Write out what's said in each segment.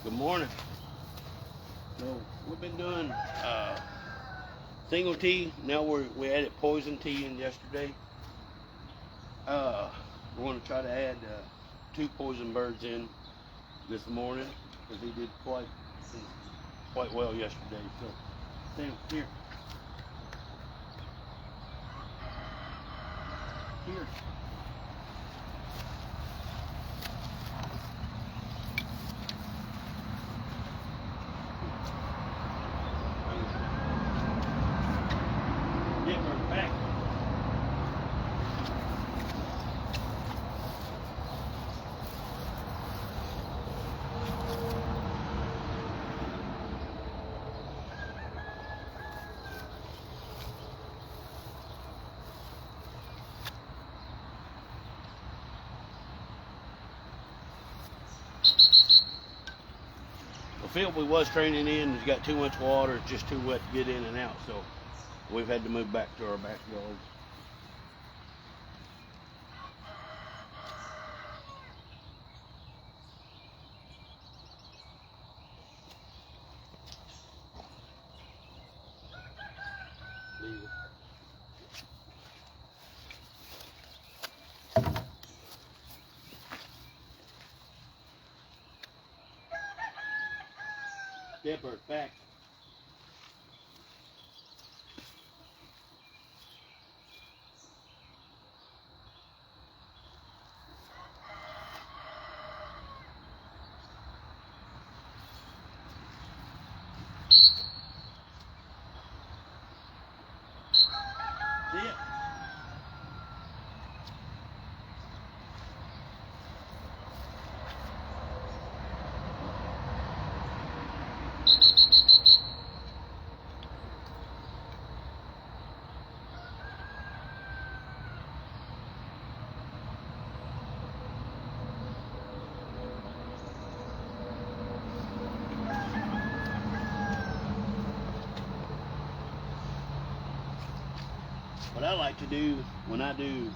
Good morning. So we've been doing single tea. Now we added poison tea in yesterday. We're going to try to add 2 poison birds in this morning because he did quite well yesterday. So Sam, here. Here. Different back. The field we was training in has got too much water. It's just too wet to get in and out, so we've had to move back to our backyard. Dipper, back. See it? What I like to do when I do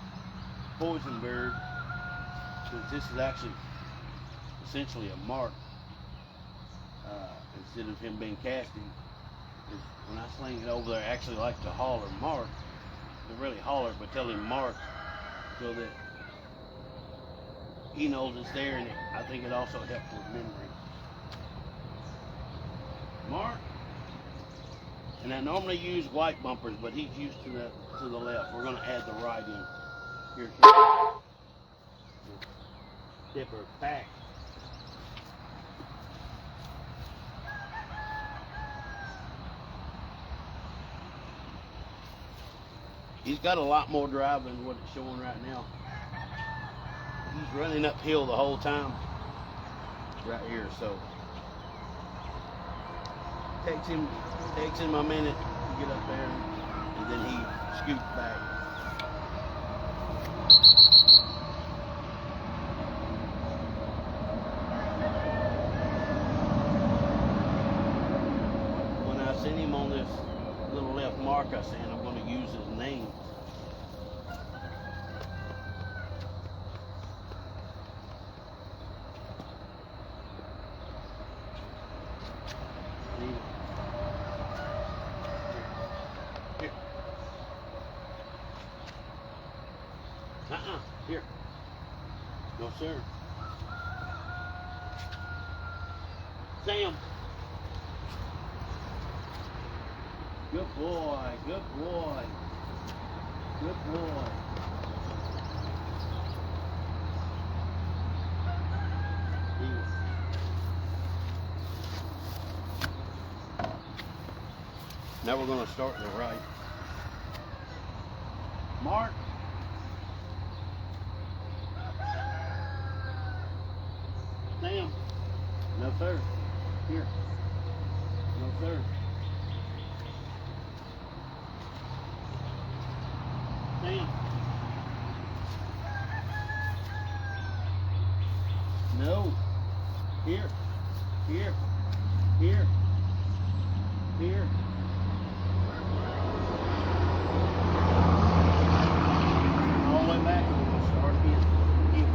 poison bird, since this is actually essentially a mark instead of him being casting, is when I sling it over there, I actually like to holler mark. Not really holler, but tell him mark, so that he knows it's there, and I think it also helps with memory. Mark. And I normally use white bumpers, but he's used to the left. We're going to add the right in. Here, Dipper, back. He's got a lot more drive than what it's showing right now. He's running uphill the whole time. Right here, so. Takes him a minute to get up there, and then he scoots back. When I send him on this little left mark, I said I'm going to use his name. Here. No, sir. Sam. Good boy. Good boy. Good boy. Now we're going to start to the right. Mark. Sam. No, sir. Here. No, sir. Sam. No. Here. Here. Here. Here. All the way back, and we're going to start again. Here.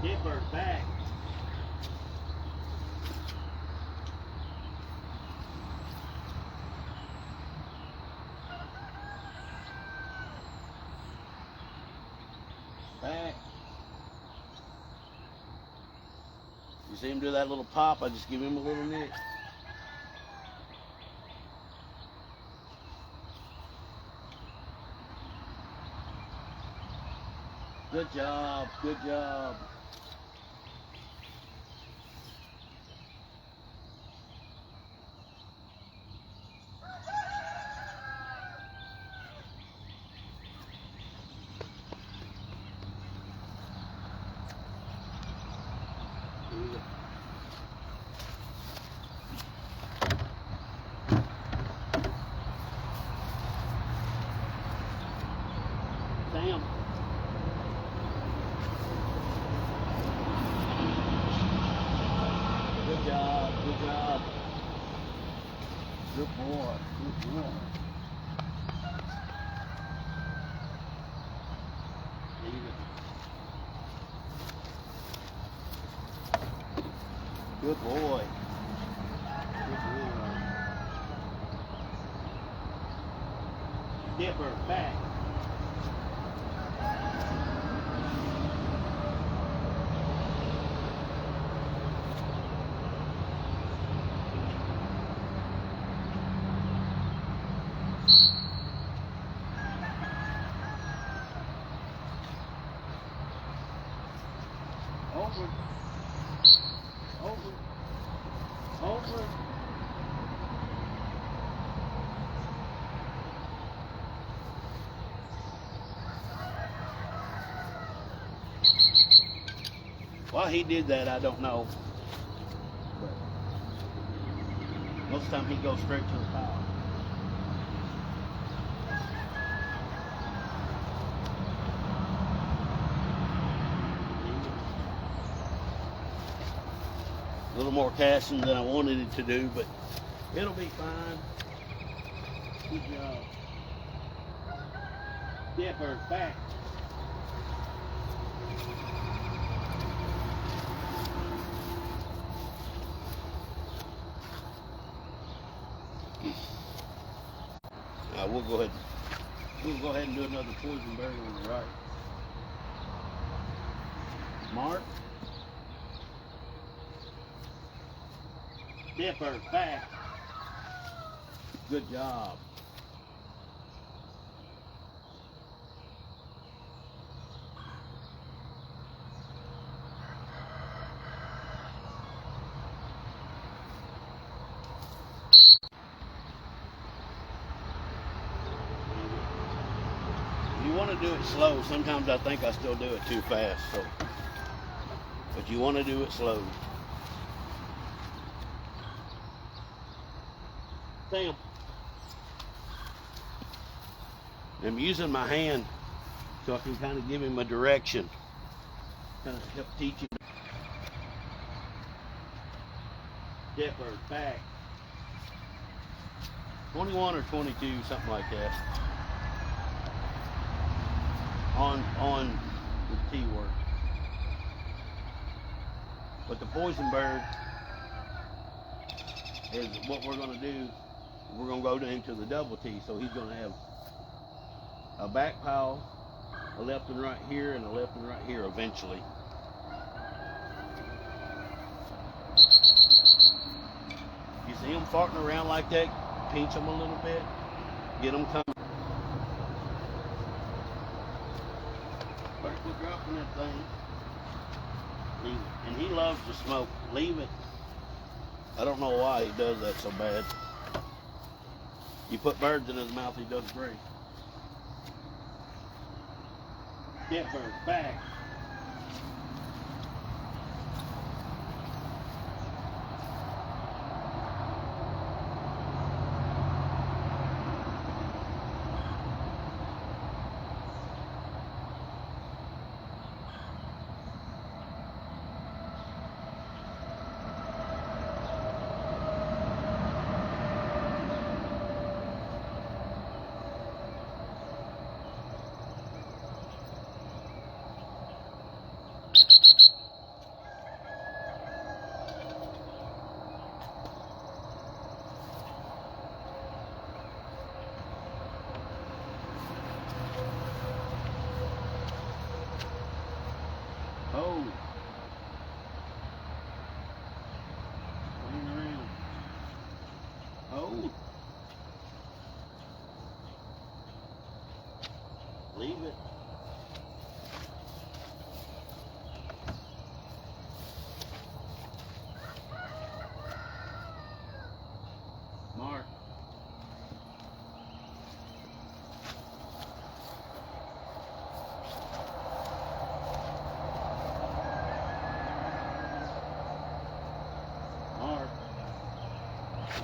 Here. Dipper, back. Back. You see him do that little pop? I just give him a little nick. Good job, good job. Sam. Good job, good job. Good boy, good boy. Good boy. Good boy. Dipper, back. Over. Over. Over. Why he did that, I don't know. But most of the time he goes straight to the pile. A little more casting than I wanted it to do, but it'll be fine. Good job. Dipper, back. We'll go ahead and do another poison berry on the right. Mark. Dipper, back. Good job. You want to do it slow. Sometimes I think I still do it too fast. But you want to do it slow. Sam. I'm using my hand so I can kind of give him a direction. Kind of help teach him. Dipper, back. 21 or 22, something like that. On the T work. But the poison bird is what we're going to do. We're going to go into the double T, so he's going to have a back pile, a left and right here, and a left and right here eventually. You see him farting around like that? Pinch him a little bit, get him coming. First we're dropping that thing. And he loves to smoke. Leave it. I don't know why he does that so bad. You put birds in his mouth, he does great. Dipper, back.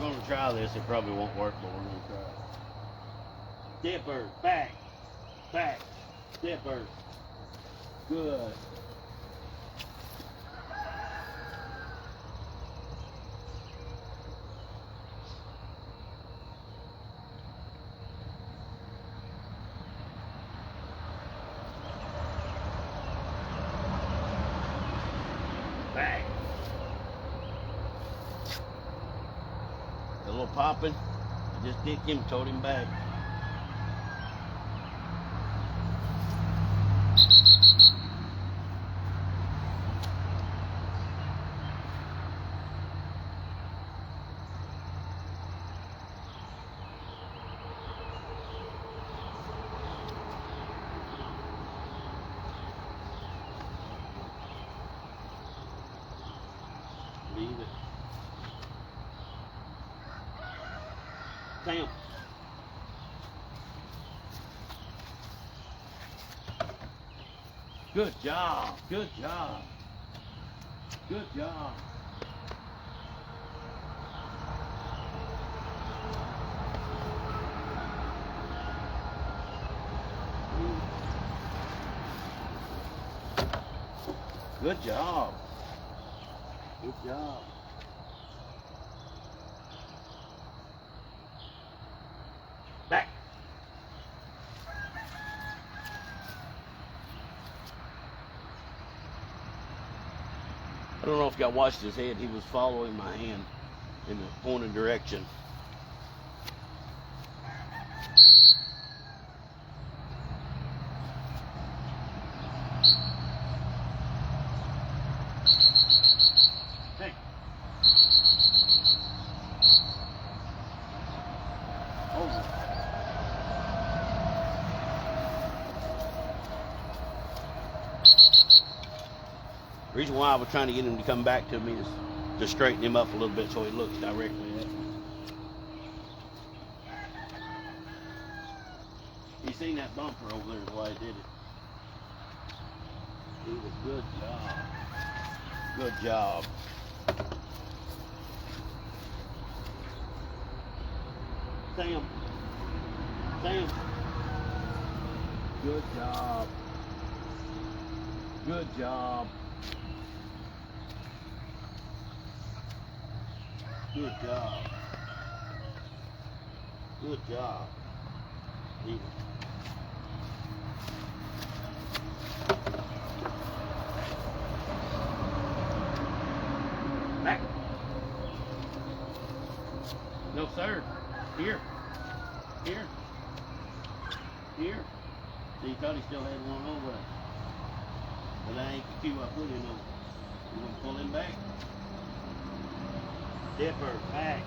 We're gonna try this. It probably won't work, but we're gonna try it. Dead bird, back, back, dead bird. Good. Back. A little popping. I just kicked him, told him back. Leave it. Sam. Good job. Good job. Good job. Good job. Good job. Back. I don't know if y'all watched his head. He was following my hand in the pointed direction. Hey. Over. The reason why I was trying to get him to come back to me is to straighten him up a little bit so he looks directly at me. He seen that bumper over there is why he did it. He was good job. Good job. Sam. Sam. Good job. Good job. Good job. Good job. Leave it. Back. No, sir. Here. Here. Here. See, he thought he still had one over there. But that ain't the cue I put him on. You want to pull him back? Dipper, back.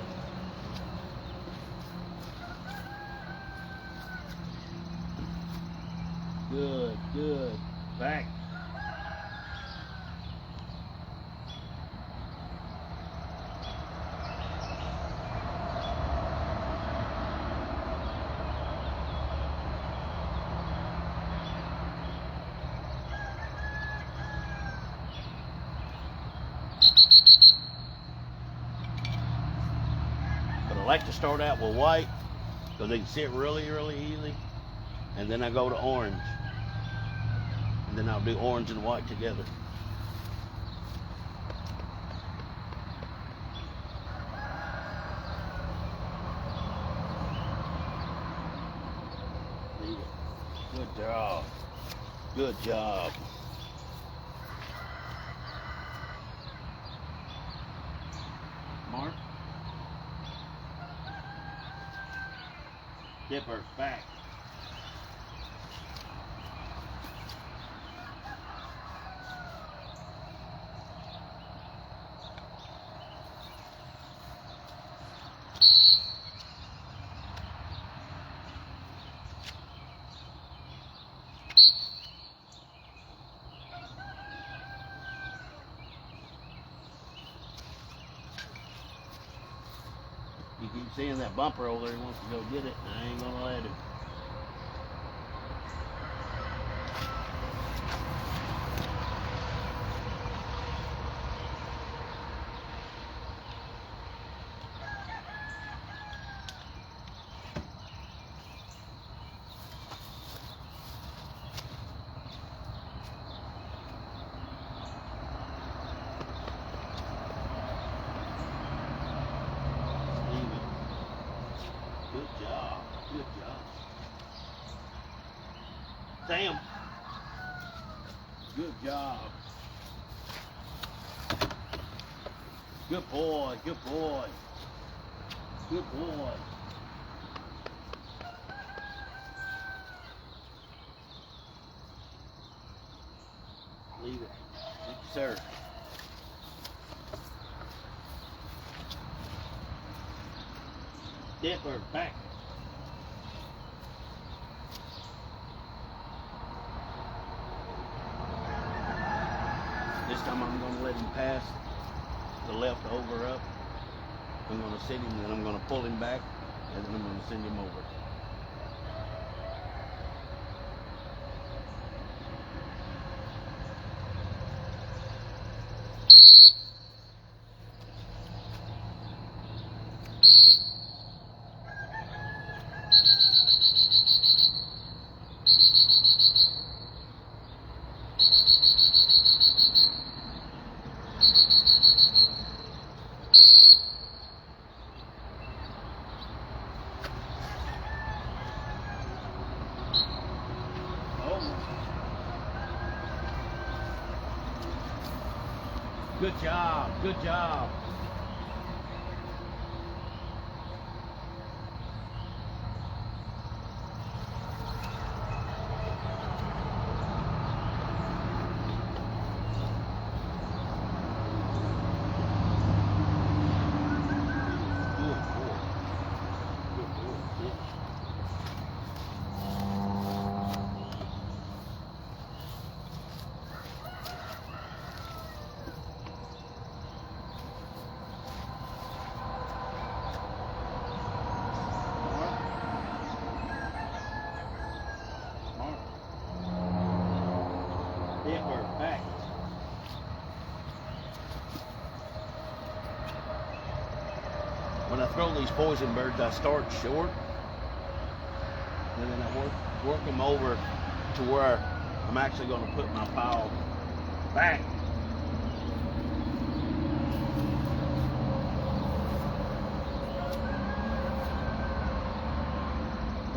Good, good. Back. But I like to start out with white because they can sit really, really easy. And then I go to orange. And then I'll do orange and white together. Good job. Good job. Mark. Dipper, back. You keep seeing that bumper over there, he wants to go get it, and I ain't gonna let him. Sam. Good job. Good boy, good boy. Good boy. Leave it. Thank you, sir. Dipper, back. This time I'm going to let him pass the left over up. I'm going to sit him, and I'm going to pull him back, and then I'm going to send him over. Good job, good job. Back. When I throw these poison birds, I start short, and then I work them over to where I'm actually going to put my pile back.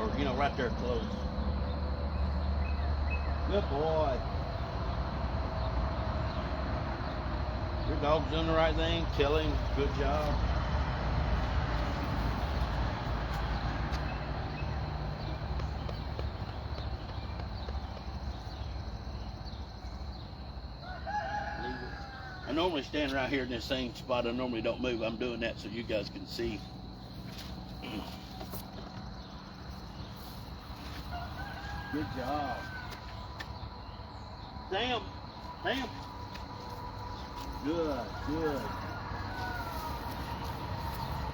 Or, you know, right there close. Good boy. Your dog's doing the right thing. Kill him. Good job. I normally stand right here in this same spot. I normally don't move. I'm doing that so you guys can see. Good job. Sam. Sam. Good, good.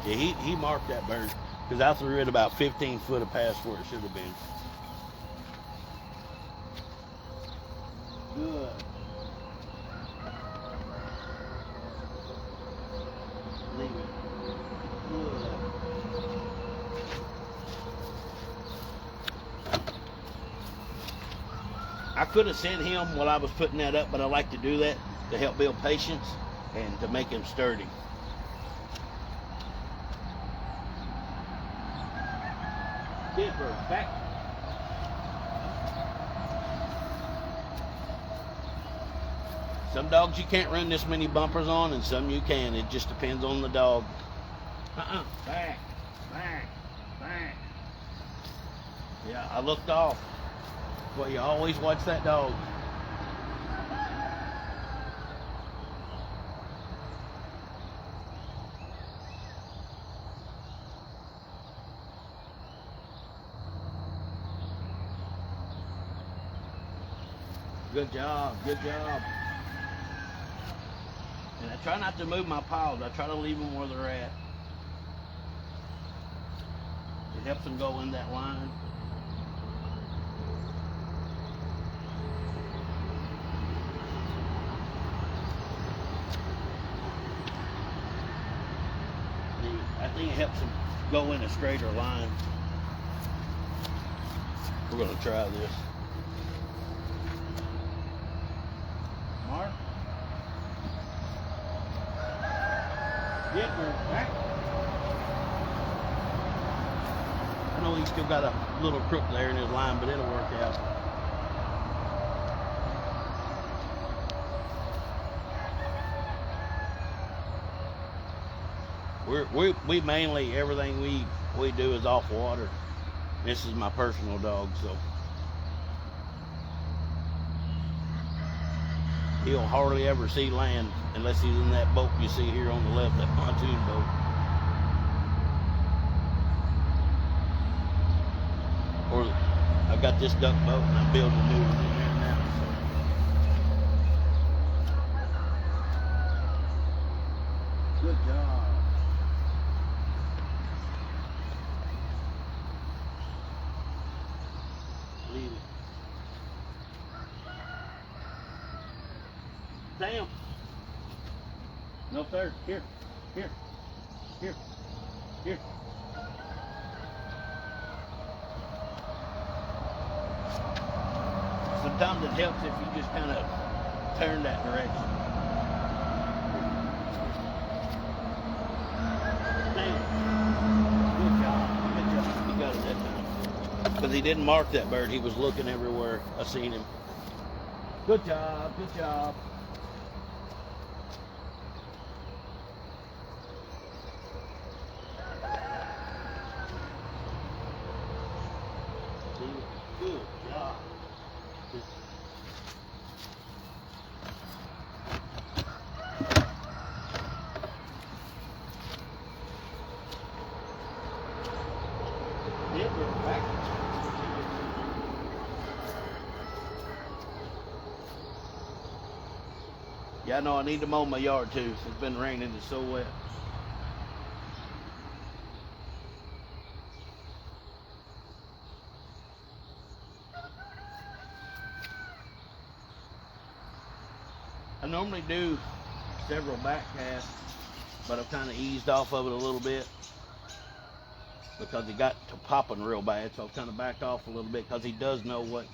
Yeah, he marked that bird because I threw it about 15 foot past where it should have been. Good. Leave it. Good. I could have sent him while I was putting that up, but I like to do that to help build patience and to make him sturdy. Dipper, back. Some dogs you can't run this many bumpers on, and some you can. It just depends on the dog. Back, back, back. Yeah, I looked off. Well, you always watch that dog. Good job, good job. And I try not to move my piles. I try to leave them where they're at. It helps them go in that line. I think it helps them go in a straighter line. We're going to try this. Mark. Dipper, back. I know he's still got a little crook there in his line, but it'll work out. We mainly, everything we do is off water. This is my personal dog, so he'll hardly ever see land unless he's in that boat you see here on the left, that pontoon boat. Or I've got this duck boat and I'm building a new one in there now. So. Good job. Leave it. Sam. No, sir. Here. Here. Here. Here. Sometimes it helps if you just kind of turn that direction. Sam. Good job. Good job. You got it that time. Because he didn't mark that bird. He was looking everywhere. I seen him. Good job. Good job. Good job. Yeah, I know I need to mow my yard too. It's been raining, it's so wet. I normally do several back casts, but I've kind of eased off of it a little bit because he got to popping real bad, so I've kind of backed off a little bit because he does know what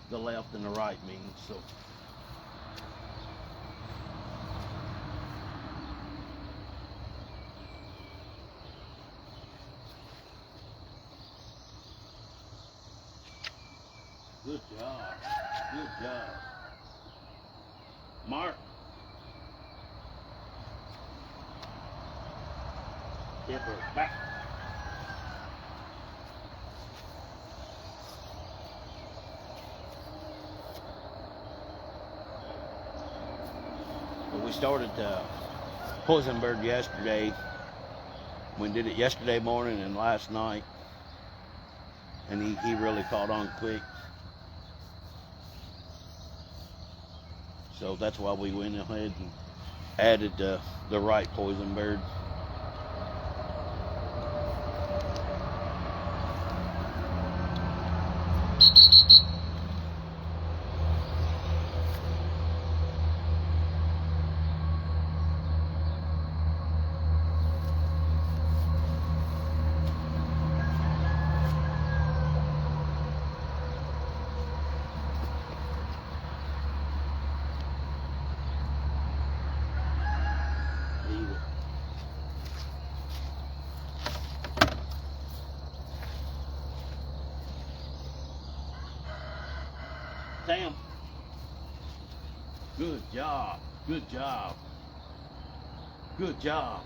the left and the right means. So. Good job. Good job. Mark. Dipper back. Well, we started poison bird yesterday. We did it yesterday morning and last night. And he really caught on quick. So that's why we went ahead and added the right poison bird. Sam. Good job. Good job. Good job.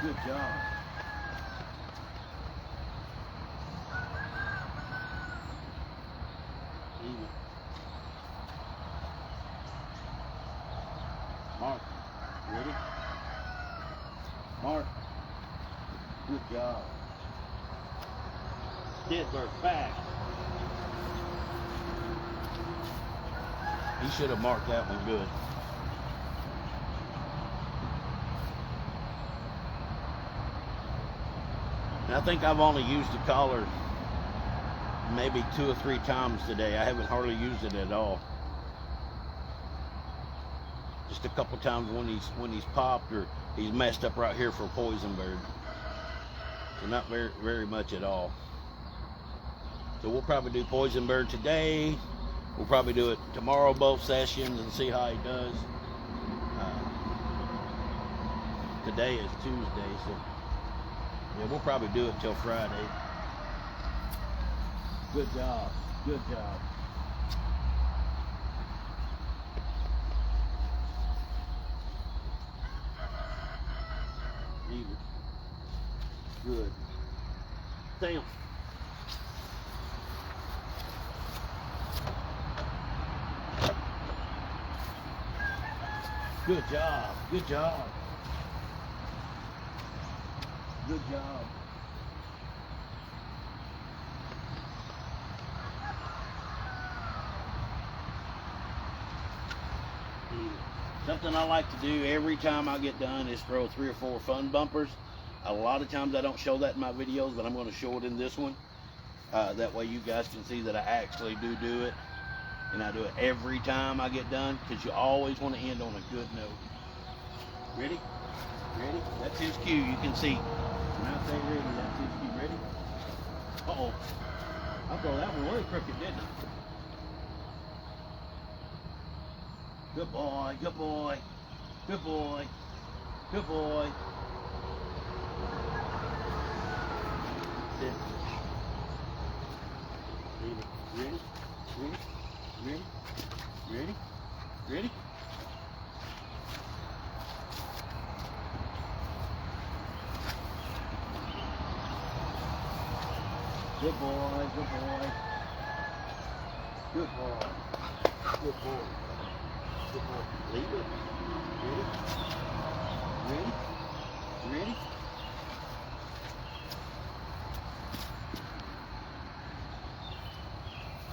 Good job. Mark, ready? Mark. Good job. Ditberg back. He should have marked that one good. And I think I've only used the collar maybe 2 or 3 times today. I haven't hardly used it at all. Just a couple times when he's popped or he's messed up right here for a poison bird. So not very much at all. So we'll probably do poison bird today. We'll probably do it tomorrow, both sessions, and see how he does. Today is Tuesday, so yeah, we'll probably do it till Friday. Good job. Good job. Good. Sam. Good job. Good job. Good job. Something I like to do every time I get done is throw 3 or 4 fun bumpers. A lot of times I don't show that in my videos, but I'm going to show it in this one. That way you guys can see that I actually do it. And I do it every time I get done, because you always want to end on a good note. Ready? Ready? That's his cue. You can see. When I say ready, that's his cue. Ready? Uh-oh. I thought that one really crooked, didn't I? Good boy, good boy, good boy, good boy. Sit. Ready? Ready? Ready? Ready? Ready? Good boy, good boy. Good boy. Good boy. Good boy. Leave it. Ready? Ready? Ready?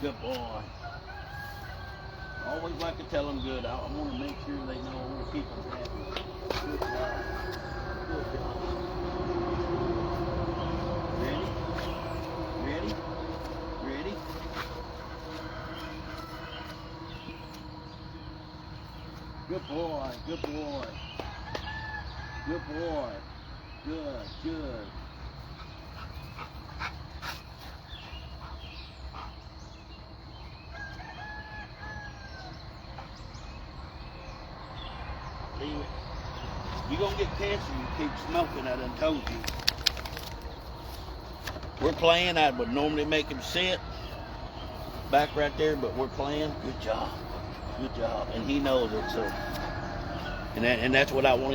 Good boy. Always like to tell them good. I want to make sure they know I want to keep them happy. Good job. Good job. Ready? Ready? Ready? Good boy. Good boy. Good boy. Good. Good. Leave it. You're going to get cancer you keep smoking, I done told you. We're playing. I would normally make him sit back right there, but we're playing. Good job. Good job. And he knows it, so. And that's what I want him